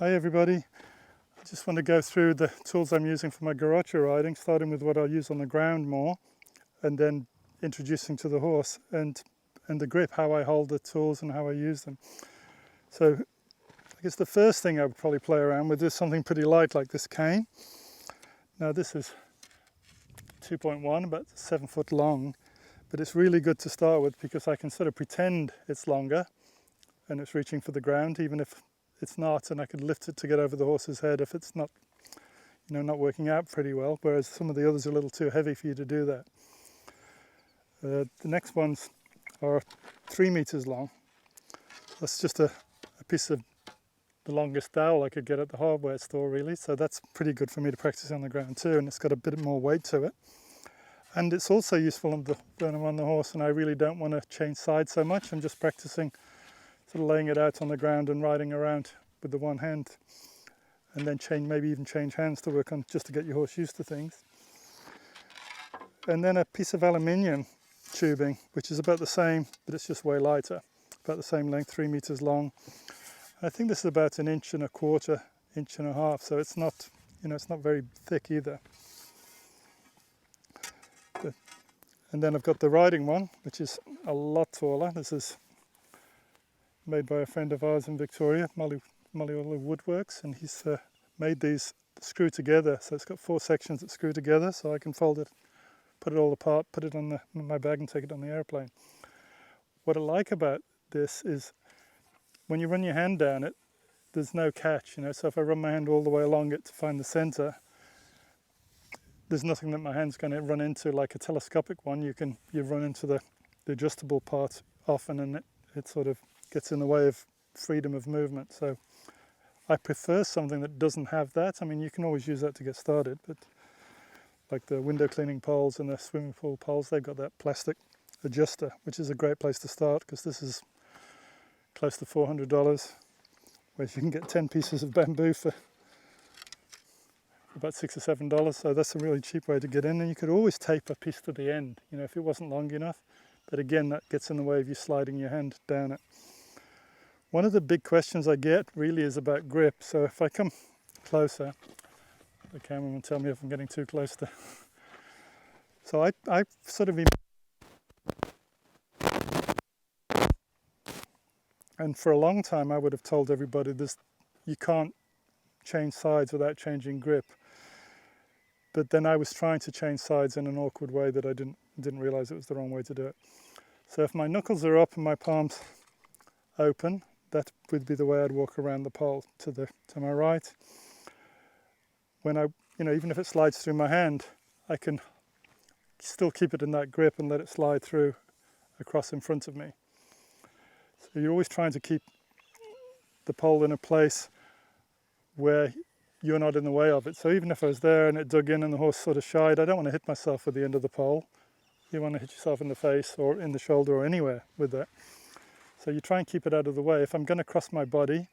Hi everybody, I just want to go through the tools I'm using for my Garrochan riding, starting with what I'll use on the ground more and then introducing to the horse and the grip, how I hold the tools and how I use them. So I guess the first thing I would probably play around with is something pretty light like this cane. Now this is 2.1, about 7 foot long, but it's really good to start with because I can sort of pretend it's longer and it's reaching for the ground even if it's not, and I could lift it to get over the horse's head if it's not, not working out pretty well, whereas some of the others are a little too heavy for you to do that. The next ones are 3 meters long. That's just a piece of the longest dowel I could get at the hardware store really, so that's pretty good for me to practice on the ground too, and it's got a bit more weight to it. And it's also useful when I'm on the horse and I really don't want to change sides so much. I'm just practicing sort of laying it out on the ground and riding around with the one hand, and then maybe even change hands to work on, just to get your horse used to things. And then a piece of aluminium tubing, which is about the same, but it's just way lighter, about the same length, 3 meters long. I think this is about 1.25 inches, 1.5 inches, so it's not, it's not very thick either. And then I've got the riding one, which is a lot taller. This is made by a friend of ours in Victoria, Molly Woodworks, and he's made these screw together. So it's got 4 sections that screw together, so I can fold it, put it all apart, put it on my bag and take it on the airplane. What I like about this is when you run your hand down it, there's no catch, so if I run my hand all the way along it to find the center, there's nothing that my hand's going to run into. Like a telescopic one, you run into the adjustable part often, and it sort of gets in the way of freedom of movement. So I prefer something that doesn't have that. I mean, you can always use that to get started, but like the window cleaning poles and the swimming pool poles, they've got that plastic adjuster, which is a great place to start because this is close to $400, whereas you can get 10 pieces of bamboo for about $6 or $7. So that's a really cheap way to get in, and you could always tape a piece to the end, if it wasn't long enough. But again, that gets in the way of you sliding your hand down it. One of the big questions I get really is about grip. So if I come closer, the cameraman will tell me if I'm getting too close to. So I sort of, and for a long time I would have told everybody this: you can't change sides without changing grip. But then I was trying to change sides in an awkward way that I didn't realize it was the wrong way to do it. So if my knuckles are up and my palms open, that would be the way I'd walk around the pole to my right. When I, even if it slides through my hand, I can still keep it in that grip and let it slide through across in front of me. So you're always trying to keep the pole in a place where you're not in the way of it. So even if I was there and it dug in and the horse sort of shied, I don't want to hit myself with the end of the pole. You want to hit yourself in the face or in the shoulder or anywhere with that. So you try and keep it out of the way. If I'm going to cross my body,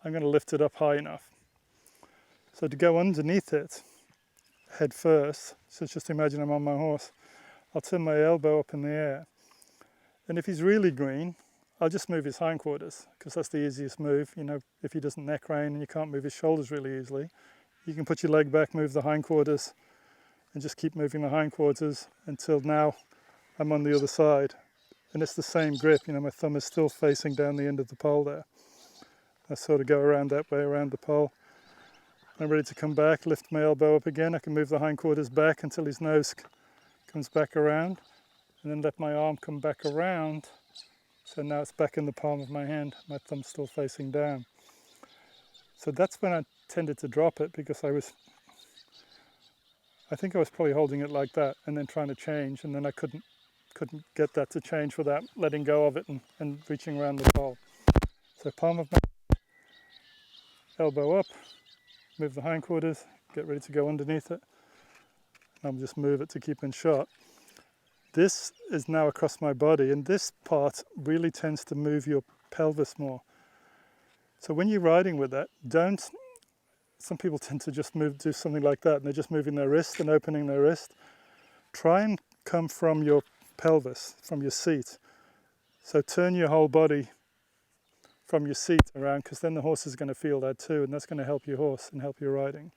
I'm going to lift it up high enough. So to go underneath it, head first, so just imagine I'm on my horse, I'll turn my elbow up in the air. And if he's really green, I'll just move his hindquarters, because that's the easiest move. If he doesn't neck rein and you can't move his shoulders really easily, you can put your leg back, move the hindquarters, and just keep moving the hindquarters until now I'm on the other side. And it's the same grip, my thumb is still facing down the end of the pole there. I sort of go around that way, around the pole. I'm ready to come back, lift my elbow up again. I can move the hindquarters back until his nose comes back around, and then let my arm come back around. So now it's back in the palm of my hand, my thumb's still facing down. So that's when I tended to drop it, because I think I was probably holding it like that and then trying to change, and then I couldn't get that to change without letting go of it and reaching around the pole. So palm of my elbow up, move the hindquarters, get ready to go underneath it, and I'll just move it to keep in shot. This is now across my body, and this part really tends to move your pelvis more. So when you're riding with that, some people tend to just do something like that, and they're just moving their wrist and opening their wrist. Try and come from your pelvis, from your seat. So turn your whole body from your seat around, because then the horse is going to feel that too, and that's going to help your horse and help your riding.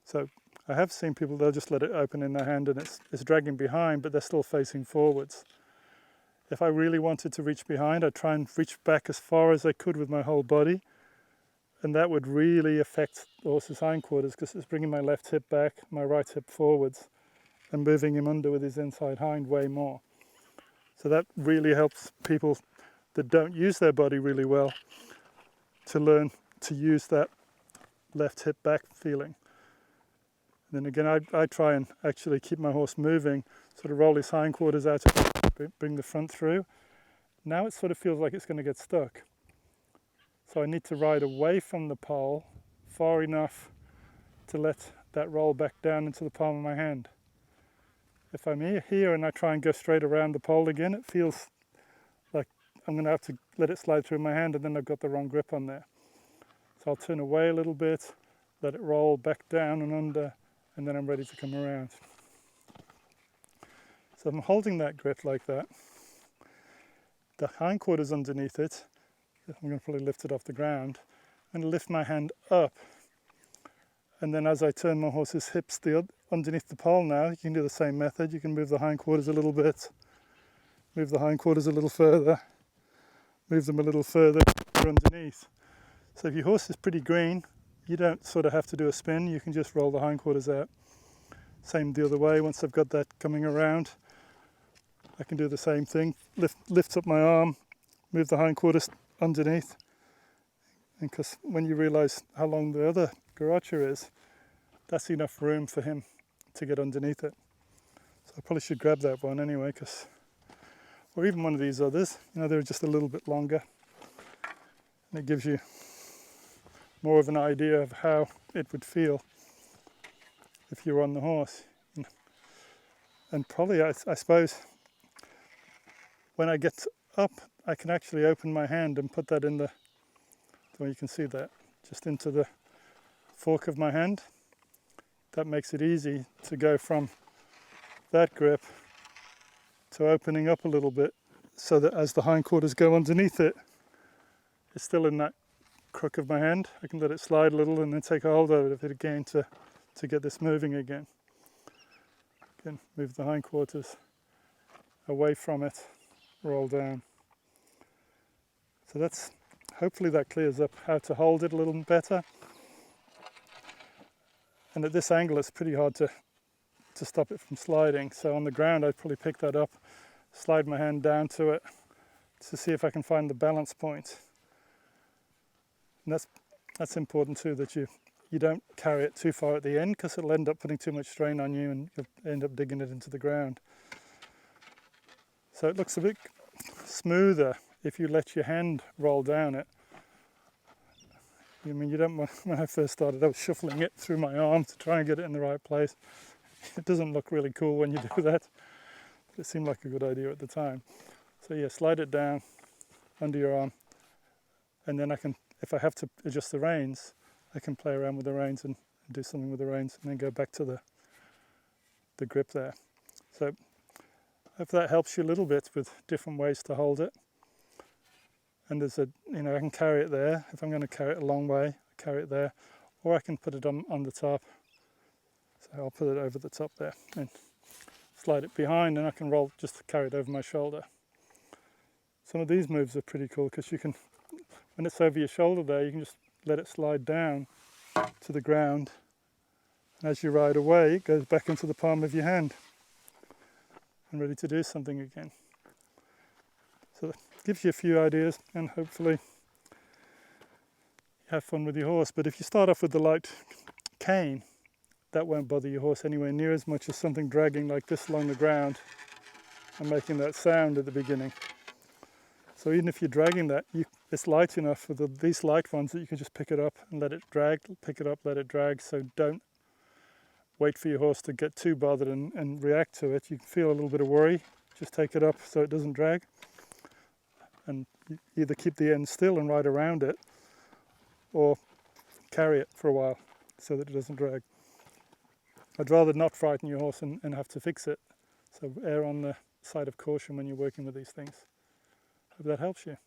So I have seen people, they'll just let it open in their hand and it's dragging behind, but they're still facing forwards. If I really wanted to reach behind, I'd try and reach back as far as I could with my whole body, and that would really affect the horse's hindquarters, because it's bringing my left hip back, my right hip forwards, and moving him under with his inside hind way more. So that really helps people that don't use their body really well to learn to use that left hip back feeling. And then again, I try and actually keep my horse moving, sort of roll his hindquarters out, bring the front through. Now it sort of feels like it's going to get stuck. So I need to ride away from the pole far enough to let that roll back down into the palm of my hand. If I'm here and I try and go straight around the pole again, it feels like I'm going to have to let it slide through my hand, and then I've got the wrong grip on there. So I'll turn away a little bit, let it roll back down and under, and then I'm ready to come around. So I'm holding that grip like that. The hindquarters underneath it, I'm going to probably lift it off the ground, and lift my hand up. And then as I turn my horse's hips underneath the pole now, you can do the same method. You can move the hindquarters a little bit, move the hindquarters a little further, move them a little further underneath. So if your horse is pretty green, you don't sort of have to do a spin, you can just roll the hindquarters out. Same the other way, once I've got that coming around, I can do the same thing, lift up my arm, move the hindquarters underneath. And because when you realise how long the other Garrochan is, that's enough room for him to get underneath it. So I probably should grab that one anyway, or even one of these others, they're just a little bit longer. And it gives you more of an idea of how it would feel if you're on the horse. And probably, I suppose, when I get up, I can actually open my hand and put that in well, you can see that, just into the fork of my hand. That makes it easy to go from that grip to opening up a little bit, so that as the hindquarters go underneath it, it's still in that crook of my hand. I can let it slide a little and then take a hold of it again to get this moving again. Again, move the hindquarters away from it, roll down. So hopefully that clears up how to hold it a little better. And at this angle it's pretty hard to stop it from sliding. So on the ground I'd probably pick that up, slide my hand down to it to see if I can find the balance point. And that's important too, that you don't carry it too far at the end, because it'll end up putting too much strain on you and you'll end up digging it into the ground. So it looks a bit smoother if you let your hand roll down it. You don't want, when I first started I was shuffling it through my arm to try and get it in the right place. It doesn't look really cool when you do that, but it seemed like a good idea at the time. So yeah, slide it down under your arm, and then if I have to adjust the reins, I can play around with the reins and do something with the reins, and then go back to the grip there. So if that helps you a little bit with different ways to hold it. And there's I can carry it there. If I'm going to carry it a long way, I carry it there, or I can put it on the top. So I'll put it over the top there and slide it behind, and I can roll, just carry it over my shoulder. Some of these moves are pretty cool, because you can, when it's over your shoulder there, you can just let it slide down to the ground, and as you ride away it goes back into the palm of your hand and ready to do something again. So that gives you a few ideas, and hopefully you have fun with your horse. But if you start off with the light cane, that won't bother your horse anywhere near as much as something dragging like this along the ground and making that sound at the beginning. So even if you're dragging that, it's light enough with these light ones that you can just pick it up and let it drag, pick it up, let it drag. So don't wait for your horse to get too bothered and react to it. You can feel a little bit of worry, just take it up so it doesn't drag. And either keep the end still and ride around it, or carry it for a while so that it doesn't drag. I'd rather not frighten your horse and have to fix it. So err on the side of caution when you're working with these things. Hope that helps you.